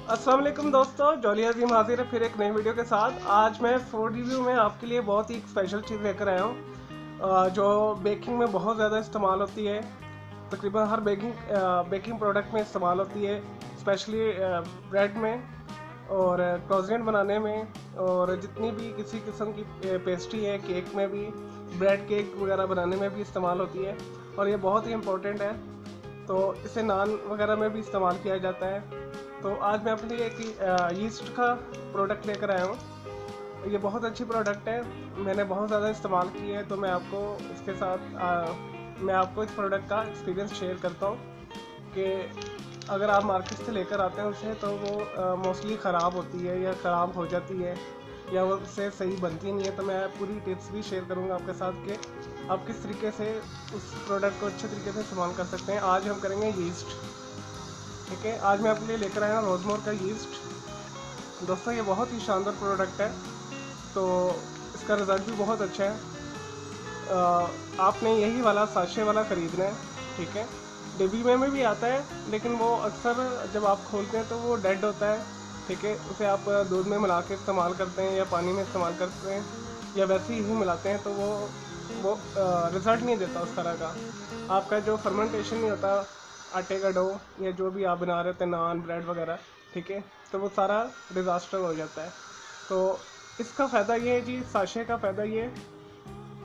अस्सलाम वालेकुम दोस्तों, जॉली अजीम हाजिर है फिर एक नई वीडियो के साथ। आज मैं फूड रिव्यू में आपके लिए बहुत ही एक स्पेशल चीज़ लेकर आया हूँ जो बेकिंग में बहुत ज़्यादा इस्तेमाल होती है। तकरीबन हर बेकिंग प्रोडक्ट में इस्तेमाल होती है, स्पेशली ब्रेड में और क्रोसेंट बनाने में, और जितनी भी किसी किस्म की पेस्ट्री है, केक में भी, ब्रेड केक वगैरह बनाने में भी इस्तेमाल होती है और ये बहुत ही इम्पोर्टेंट है। तो इसे नान वगैरह में भी इस्तेमाल किया जाता है। तो आज मैं अपने लिए एक यीस्ट का प्रोडक्ट लेकर आया हूँ। ये बहुत अच्छी प्रोडक्ट है, मैंने बहुत ज़्यादा इस्तेमाल की है। तो मैं आपको इसके साथ मैं आपको इस प्रोडक्ट का एक्सपीरियंस शेयर करता हूँ कि अगर आप मार्केट से लेकर आते हैं उसे तो वो मोस्टली ख़राब होती है या ख़राब हो जाती है या वो उससे सही बनती नहीं है। तो मैं पूरी टिप्स भी शेयर करूँगा आपके साथ कि आप किस तरीके से उस प्रोडक्ट को अच्छे तरीके से इस्तेमाल कर सकते हैं। आज हम करेंगे यीस्ट, ठीक है। आज मैं आपके लिए लेकर आया हूँ रोजमोर का यीस्ट। दोस्तों ये बहुत ही शानदार प्रोडक्ट है, तो इसका रिज़ल्ट भी बहुत अच्छा है। आपने यही वाला साशे वाला ख़रीदना है, ठीक है। डिब्बी में भी आता है, लेकिन वो अक्सर जब आप खोलते हैं तो वो डेड होता है, ठीक है। उसे आप दूध में मिला के इस्तेमाल करते हैं या पानी में इस्तेमाल करते हैं या वैसे ही मिलाते हैं, तो वो रिज़ल्ट नहीं देता उस तरह का। आपका जो फर्मेंटेशन नहीं होता आटे का डो या जो भी आप बना रहे थे, नान ब्रेड वगैरह, ठीक है, तो वो सारा डिज़ास्टर हो जाता है। तो इसका फ़ायदा ये है जी, साशे का फ़ायदा ये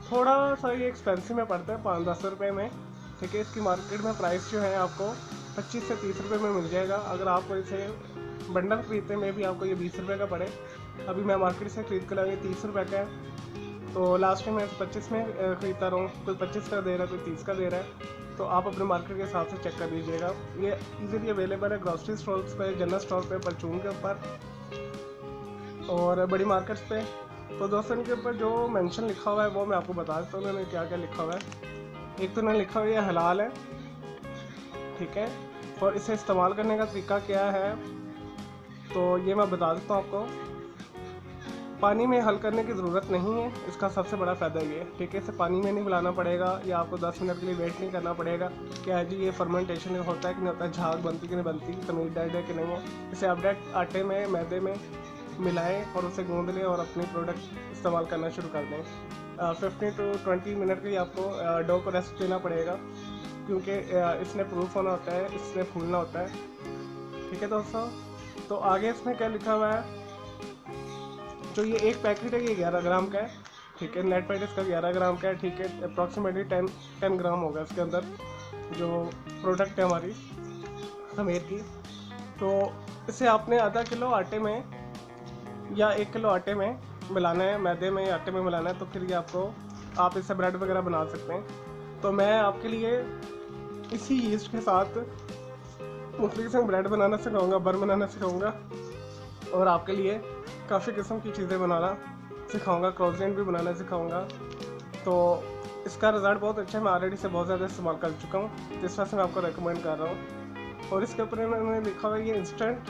थोड़ा सा ये एक्सपेंसिव में पड़ता है, 5-10 रुपये में, ठीक है। इसकी मार्केट में प्राइस जो है आपको 25 से 30 रुपये में मिल जाएगा। अगर आपको इसे बंडल खरीदते में भी आपको ये 20 रुपये का पड़े। अभी मैं मार्केट से ख़रीद कर लाऊंगी 30 रुपये का है, तो लास्ट टाइम मैं 25 में ख़रीदता रहा हूँ। कोई 25 का दे रहा है, कोई 30 का दे रहा है, तो आप अपने मार्केट के हिसाब से चेक कर लीजिएगा। ये इजीली अवेलेबल है ग्रॉसरी स्टोर्स पे, जनरल स्टोर पे, परचून के ऊपर और बड़ी मार्केट्स पे। तो दोस्तों इनके ऊपर जो मेंशन लिखा हुआ है वो मैं आपको बता देता हूँ उन्होंने क्या क्या लिखा हुआ है। एक तो उन्होंने लिखा हुआ है ये हलाल है, ठीक है, और इसे इस्तेमाल करने का तरीका क्या है तो ये मैं बता देता हूँ आपको। पानी में हल करने की ज़रूरत नहीं है, इसका सबसे बड़ा फ़ायदा ये है, ठीक है। इसे पानी में नहीं मिलाना पड़ेगा या आपको 10 मिनट के लिए वेट नहीं करना पड़ेगा क्या है जी ये फर्मेंटेशन होता है कि नहीं होता है, झाग बनती कि नहीं बनती, खमीर डेड है कि नहीं है। इसे आप डायरेक्ट आटे में, मैदे में मिलाएं और उसे गूंद लें और अपनी प्रोडक्ट इस्तेमाल करना शुरू कर दें। 15 to 20 मिनट के लिए आपको डो को रेस्ट देना पड़ेगा, क्योंकि इसने प्रूफ होना होता है, इसने फूलना होता है, ठीक है दोस्तों। तो आगे इसमें क्या लिखा हुआ है, जो ये एक पैकेट है ये 11 ग्राम का है, ठीक है। नेट वेट इसका 11 ग्राम का है, ठीक है। अप्रॉक्सीमेटली 10 ग्राम होगा इसके अंदर जो प्रोडक्ट है हमारी खमीर की। तो इसे आपने आधा किलो आटे में या 1 किलो आटे में मिलाना है, मैदे में या आटे में मिलाना है, तो फिर ये आप इससे ब्रेड वगैरह बना सकते हैं। तो मैं आपके लिए इसी यीस्ट के साथ मुख्तलिफ किस्म ब्रेड बनाना सिखाऊंगा, बन बनाना सिखाऊंगा और आपके लिए काफ़ी किस्म की चीज़ें बनाना सिखाऊंगा, क्रोसेंट भी बनाना सिखाऊंगा। तो इसका रिज़ल्ट बहुत अच्छा है, मैं ऑलरेडी से बहुत ज़्यादा इस्तेमाल कर चुका हूँ, जिस वजह से मैं आपको रेकमेंड कर रहा हूँ। और इसके ऊपर इन्होंने लिखा हुआ है ये इंस्टेंट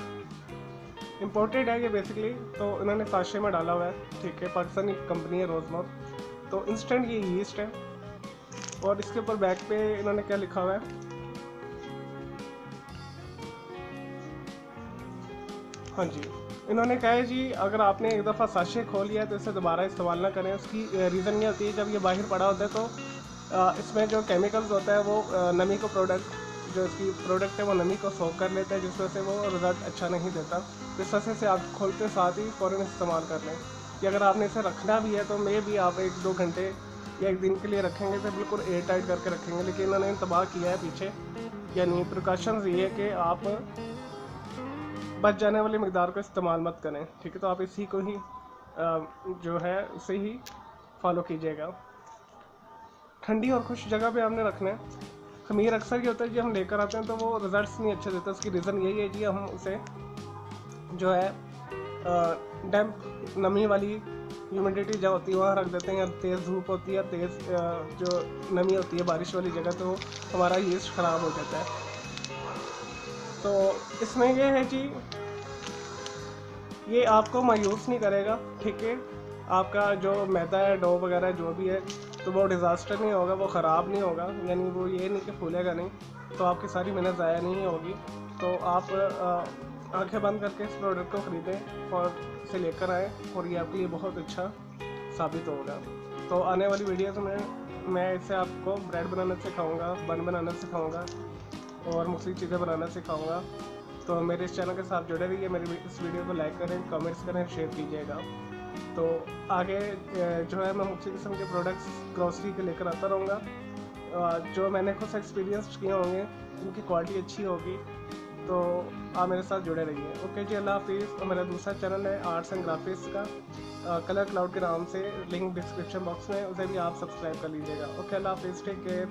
इम्पोर्टेड है ये बेसिकली, तो इन्होंने साशे में डाला हुआ है, ठीक है। पाकिस्तानी कंपनी है रोजमोर, तो इंस्टेंट ये यीस्ट है। और इसके ऊपर बैक पे इन्होंने क्या लिखा हुआ है, हाँ जी, इन्होंने कहा है जी अगर आपने एक दफ़ा साशे खोल लिया तो इसे दोबारा इस्तेमाल ना करें। उसकी रीज़न ये होती है जब ये बाहर पड़ा होता है तो इसमें जो केमिकल्स होता है वो नमी को जो इसकी प्रोडक्ट है वो नमी को सोख कर लेता है, जिस वजह से वो रिज़ल्ट अच्छा नहीं देता। इस वजह से आप खोलते साथ ही फ़ौरन इस्तेमाल कर लें। कि अगर आपने इसे रखना भी है तो मे भी आप 1-2 घंटे या 1 दिन के लिए रखेंगे तो बिल्कुल एयर टाइट करके रखेंगे, लेकिन इन्होंने तबाह किया है पीछे। यानी प्रिकॉशंस ये है कि आप बच जाने वाली मकदार को इस्तेमाल मत करें, ठीक है। तो आप इसी को ही जो है उसे ही फॉलो कीजिएगा। ठंडी और खुश जगह पे आपने रखना है। खमीर अक्सर ये होता है कि हम लेकर आते हैं तो वो रिज़ल्ट्स नहीं अच्छे देते। उसकी रीज़न यही है कि हम उसे जो है डैम्प नमी वाली ह्यूमिडिटी जहाँ होती है वहाँ रख देते हैं, या तेज़ धूप होती है, तेज़ जो नमी होती है बारिश वाली जगह, तो हमारा यीस्ट ख़राब हो जाता है। तो इसमें ये है कि ये आपको मायूस नहीं करेगा, ठीक है। आपका जो मैदा है, डो वगैरह जो भी है, तो वो डिज़ास्टर नहीं होगा, वो ख़राब नहीं होगा, यानी वो ये नहीं कि फूलेगा नहीं, तो आपकी सारी मेहनत ज़ाया नहीं होगी। तो आप आंखें बंद करके इस प्रोडक्ट को ख़रीदें और इसे लेकर आएँ और ये आपके लिए बहुत अच्छा साबित होगा। तो आने वाली वीडियोस में मैं इससे आपको ब्रेड बनाना सिखाऊंगा, बन बनाना सिखाऊंगा और मुख्तलिफ चीज़ें बनाना सिखाऊंगा। तो मेरे इस चैनल के साथ जुड़े रहिए, मेरी इस वीडियो को लाइक करें, कमेंट्स करें, शेयर कीजिएगा। तो आगे जो है मैं मुख्तलिफ किस्म के प्रोडक्ट्स ग्रॉसरी के लेकर आता रहूँगा, जो मैंने खुद एक्सपीरियंस किए होंगे, उनकी क्वालिटी अच्छी होगी। तो आप मेरे साथ जुड़े रहिए। ओके जी, अल्लाह हाफिज़। और मेरा दूसरा चैनल है आर्ट्स एंड ग्राफिक्स का, कलर क्लाउड के नाम से, लिंक डिस्क्रिप्शन बॉक्स में, उसे भी आप सब्सक्राइब कर लीजिएगा। ओके, अल्लाह हाफिज़, टेक केयर।